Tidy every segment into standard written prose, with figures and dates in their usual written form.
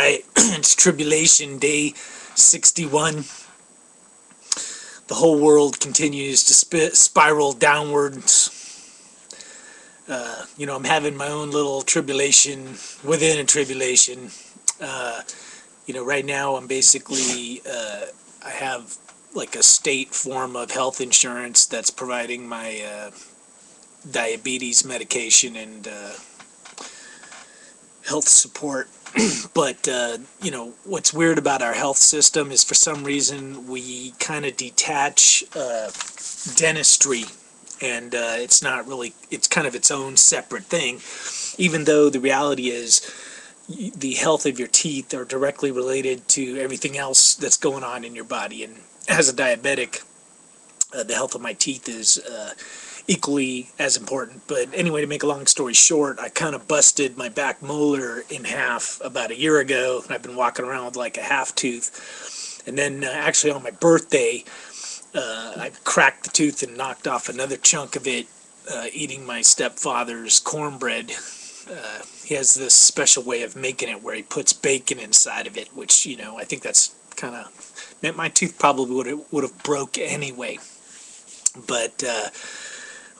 Alright, it's Tribulation, day 61. The whole world continues to spiral downwards. I'm having my own little tribulation within a tribulation. Right now I'm basically, I have like a state form of health insurance that's providing my diabetes medication and health support. But what's weird about our health system is for some reason we kind of detach dentistry, and it's not really, it's kind of its own separate thing, even though the reality is the health of your teeth are directly related to everything else that's going on in your body. And as a diabetic, the health of my teeth is equally as important. But anyway, to make a long story short, I kind of busted my back molar in half about a year ago, and I've been walking around with like a half tooth. And then actually on my birthday, I cracked the tooth and knocked off another chunk of it eating my stepfather's cornbread. He has this special way of making it where he puts bacon inside of it, which, I think that's kind of meant my tooth probably would have broke anyway. But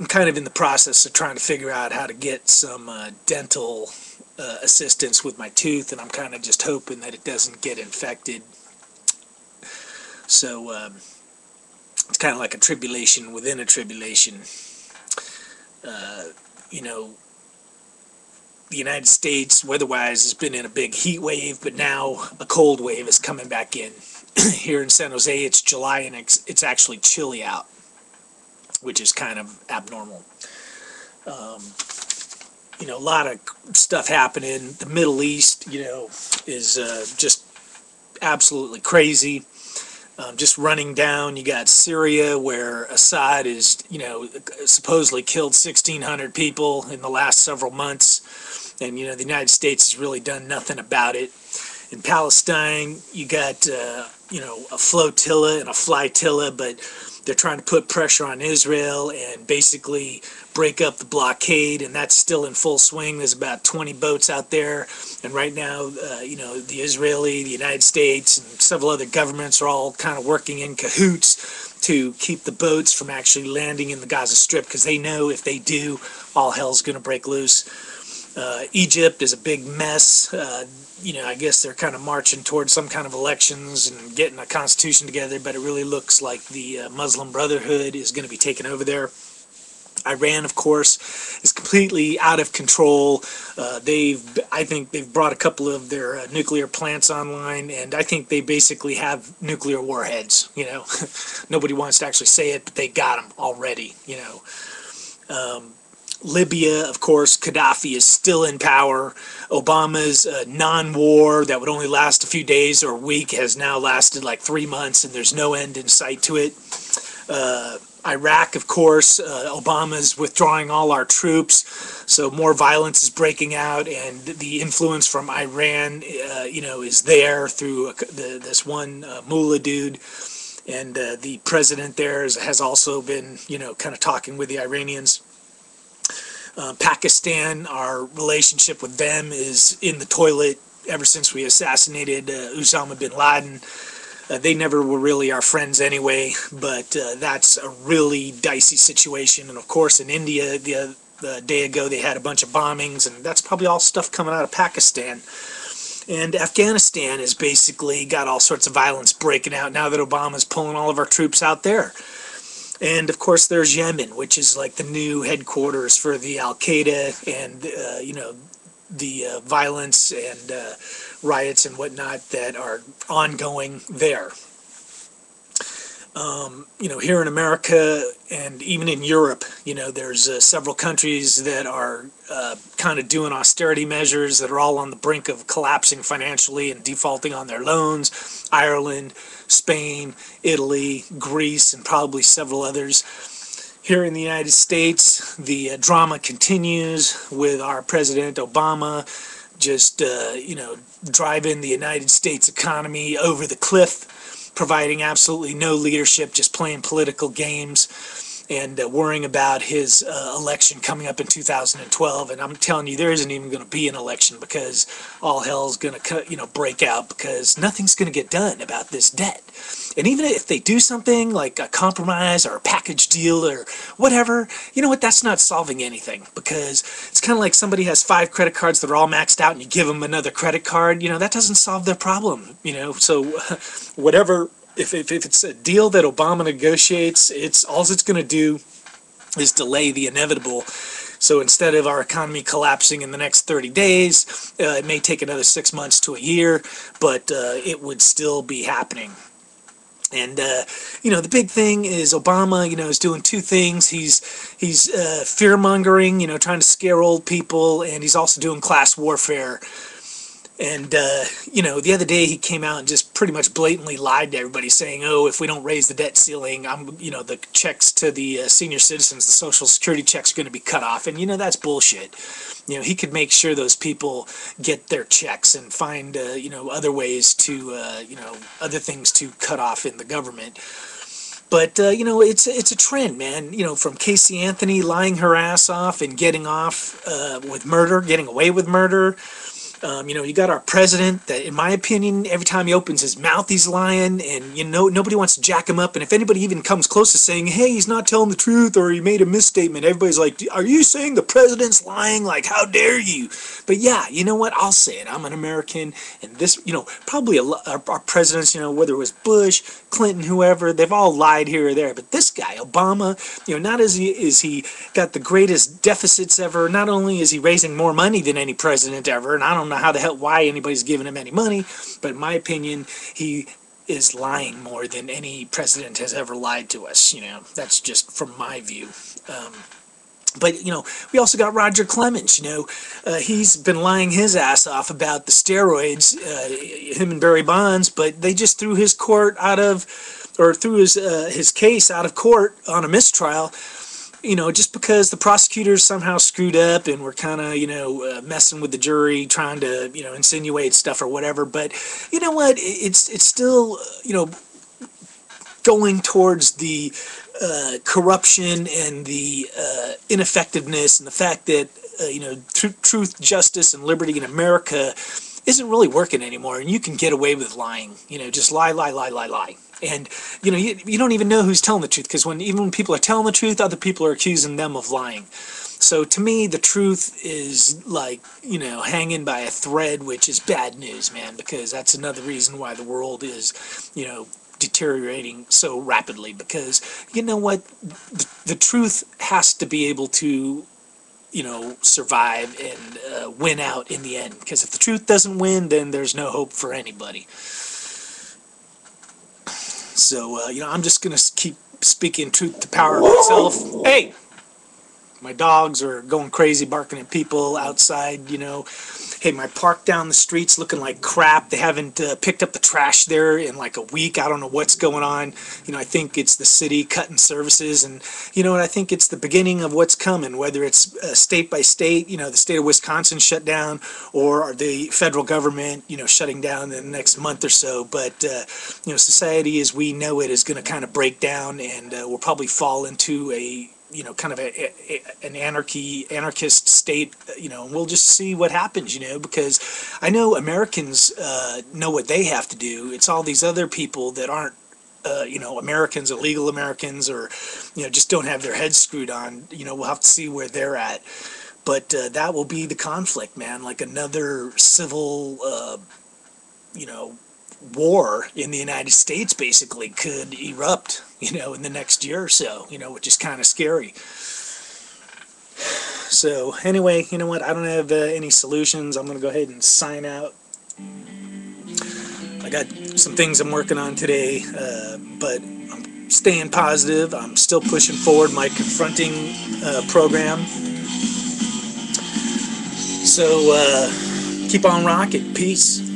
I'm kind of in the process of trying to figure out how to get some dental assistance with my tooth, and I'm kind of just hoping that it doesn't get infected. So it's kind of like a tribulation within a tribulation. The United States, weather-wise, has been in a big heat wave, but now a cold wave is coming back in. Here in San Jose, it's July, and it's actually chilly out, which is kind of abnormal. A lot of stuff happening. The Middle East, is just absolutely crazy. Just running down, you got Syria, where Assad is, supposedly killed 1,600 people in the last several months, and, the United States has really done nothing about it. In Palestine, you got, a flotilla and a flotilla, but they're trying to put pressure on Israel and basically break up the blockade, and that's still in full swing. There's about 20 boats out there, and right now, the Israeli, the United States, and several other governments are all kind of working in cahoots to keep the boats from actually landing in the Gaza Strip, because they know if they do, all hell's going to break loose. Egypt is a big mess. I guess they're kind of marching towards some kind of elections and getting a constitution together, but it really looks like the Muslim Brotherhood is going to be taking over there. Iran, of course, is completely out of control. I think they've brought a couple of their nuclear plants online, and I think they basically have nuclear warheads. Nobody wants to actually say it, but they got them already. Libya, of course, Gaddafi is still in power. Obama's non-war that would only last a few days or a week has now lasted like 3 months, and there's no end in sight to it. Iraq, of course, Obama's withdrawing all our troops, so more violence is breaking out, and the influence from Iran, is there through this one mullah dude, and the president there has also been, kind of talking with the Iranians. Pakistan, our relationship with them is in the toilet ever since we assassinated Osama bin Laden. They never were really our friends anyway, but that's a really dicey situation. And of course in India, the day ago they had a bunch of bombings, and that's probably all stuff coming out of Pakistan. And Afghanistan has basically got all sorts of violence breaking out now that Obama's pulling all of our troops out there. And of course there's Yemen, which is like the new headquarters for the Al-Qaeda, and the violence and riots and whatnot that are ongoing there. Here in America and even in Europe, there's several countries that are kind of doing austerity measures that are all on the brink of collapsing financially and defaulting on their loans. Ireland, Spain, Italy, Greece, and probably several others. Here in the United States, the drama continues with our President Obama just, driving the United States economy over the cliff, providing absolutely no leadership, just playing political games. and worrying about his election coming up in 2012. And I'm telling you, there isn't even going to be an election, because all hell's going to break out, because nothing's going to get done about this debt. And even if they do something like a compromise or a package deal or whatever, you know what, that's not solving anything, because it's kind of like somebody has 5 credit cards that are all maxed out and you give them another credit card. That doesn't solve their problem. So whatever, if it's a deal that Obama negotiates, all it's going to do is delay the inevitable. So instead of our economy collapsing in the next 30 days, it may take another 6 months to a year, but it would still be happening. And the big thing is Obama, is doing 2 things. He's fear mongering, trying to scare old people, and he's also doing class warfare. And the other day he came out and just pretty much blatantly lied to everybody, saying, "Oh, if we don't raise the debt ceiling, the checks to the senior citizens, the Social Security checks, are going to be cut off." And that's bullshit. He could make sure those people get their checks and find other ways to other things to cut off in the government. But it's a trend, man. From Casey Anthony lying her ass off and getting off with murder, getting away with murder. You got our president that, in my opinion, every time he opens his mouth, he's lying, and nobody wants to jack him up. And if anybody even comes close to saying, "Hey, he's not telling the truth," or he made a misstatement, everybody's like, "Are you saying the president's lying? Like, how dare you?" But yeah, you know what? I'll say it. I'm an American, and this, probably our presidents, whether it was Bush, Clinton, whoever, they've all lied here or there. But this guy, Obama, not is he got the greatest deficits ever. Not only is he raising more money than any president ever, and I don't know why anybody's giving him any money, but in my opinion, he is lying more than any president has ever lied to us. That's just from my view. But we also got Roger Clemens. He's been lying his ass off about the steroids, him and Barry Bonds, but they just threw his case out of court on a mistrial. Just because the prosecutors somehow screwed up and were kind of, messing with the jury, trying to, insinuate stuff or whatever. But you know what? It's still, going towards the corruption and the ineffectiveness, and the fact that, truth, justice, and liberty in America isn't really working anymore. And you can get away with lying, just lie. And, you don't even know who's telling the truth, because even when people are telling the truth, other people are accusing them of lying. So to me, the truth is like, hanging by a thread, which is bad news, man, because that's another reason why the world is, deteriorating so rapidly. Because, you know what, the truth has to be able to, survive and win out in the end. Because if the truth doesn't win, then there's no hope for anybody. So, I'm just going to keep speaking truth to power of itself. Hey! My dogs are going crazy, barking at people outside, Hey, my park down the street's looking like crap. They haven't picked up the trash there in like a week. I don't know what's going on. I think it's the city cutting services. And, I think it's the beginning of what's coming, whether it's state by state, the state of Wisconsin shut down, or the federal government, shutting down in the next month or so. But, society as we know it is going to kind of break down, and we'll probably fall into a kind of an anarchist state, and we'll just see what happens, because I know Americans know what they have to do. It's all these other people that aren't, Americans, illegal Americans, or, just don't have their heads screwed on. We'll have to see where they're at. But that will be the conflict, man, like another civil, war in the United States basically could erupt, in the next year or so, which is kind of scary. So anyway, you know what? I don't have any solutions. I'm going to go ahead and sign out. I got some things I'm working on today, but I'm staying positive. I'm still pushing forward my confronting program. So keep on rocking. Peace.